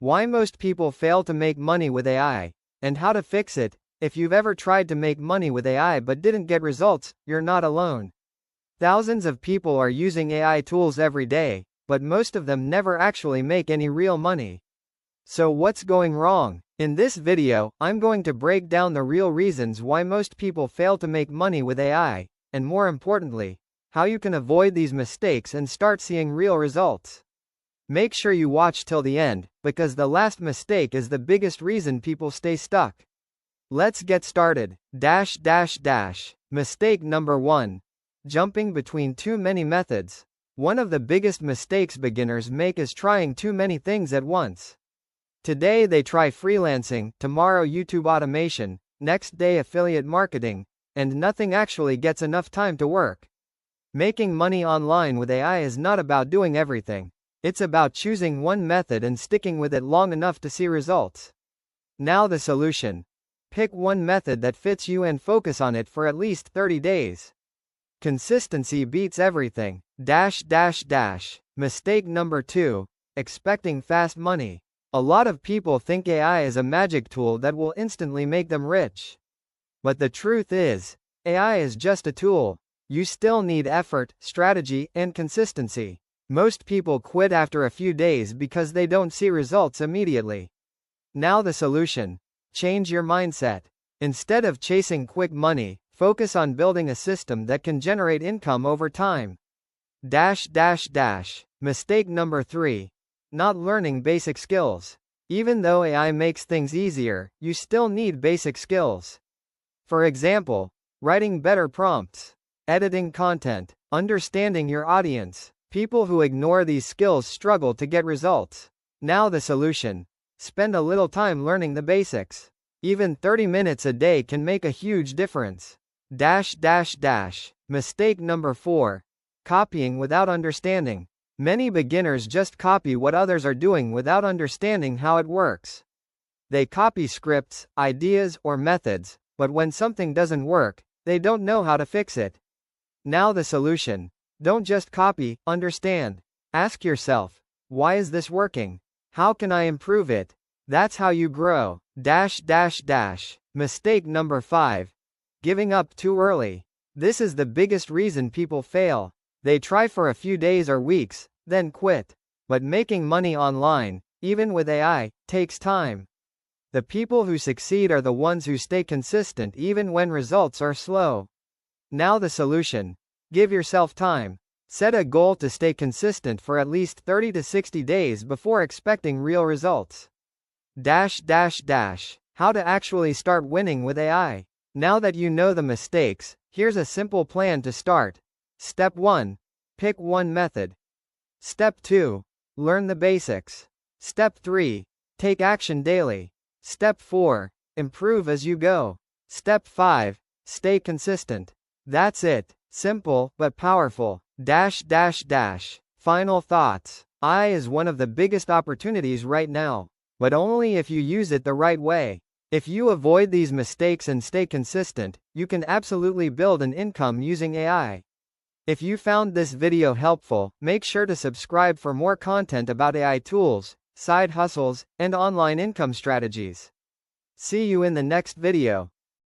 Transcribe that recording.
Why most people fail to make money with AI, and how to fix it. If you've ever tried to make money with AI but didn't get results, you're not alone. Thousands of people are using AI tools every day, but most of them never actually make any real money. So what's going wrong? In this video, I'm going to break down the real reasons why most people fail to make money with AI, and more importantly, how you can avoid these mistakes and start seeing real results. Make sure you watch till the end, because the last mistake is the biggest reason people stay stuck. Let's get started. Mistake number 1. Jumping between too many methods. One of the biggest mistakes beginners make is trying too many things at once. Today they try freelancing, tomorrow YouTube automation, next day affiliate marketing, and nothing actually gets enough time to work. Making money online with AI is not about doing everything. It's about choosing one method and sticking with it long enough to see results. Now the solution. Pick one method that fits you and focus on it for at least 30 days. Consistency beats everything. Mistake number 2. Expecting fast money. A lot of people think AI is a magic tool that will instantly make them rich. But the truth is, AI is just a tool. You still need effort, strategy, and consistency. Most people quit after a few days because they don't see results immediately. Now the solution. Change your mindset. Instead of chasing quick money, focus on building a system that can generate income over time. Mistake number 3. Not learning basic skills. Even though AI makes things easier, you still need basic skills. For example, writing better prompts, editing content, understanding your audience. People who ignore these skills struggle to get results. Now the solution. Spend a little time learning the basics. Even 30 minutes a day can make a huge difference. Mistake number 4. Copying without understanding. Many beginners just copy what others are doing without understanding how it works. They copy scripts, ideas, or methods, but when something doesn't work, they don't know how to fix it. Now the solution. Don't just copy, understand. Ask yourself, why is this working? How can I improve it? That's how you grow. Mistake number 5. Giving up too early. This is the biggest reason people fail. They try for a few days or weeks, then quit. But making money online, even with AI, takes time. The people who succeed are the ones who stay consistent even when results are slow. Now the solution. Give yourself time. Set a goal to stay consistent for at least 30 to 60 days before expecting real results. How to actually start winning with AI. Now that you know the mistakes, here's a simple plan to start. Step 1. Pick one method. Step 2. Learn the basics. Step 3. Take action daily. Step 4. Improve as you go. Step 5. Stay consistent. That's it. Simple, but powerful. Final thoughts. AI is one of the biggest opportunities right now, but only if you use it the right way. If you avoid these mistakes and stay consistent, you can absolutely build an income using AI. If you found this video helpful, make sure to subscribe for more content about AI tools, side hustles, and online income strategies. See you in the next video.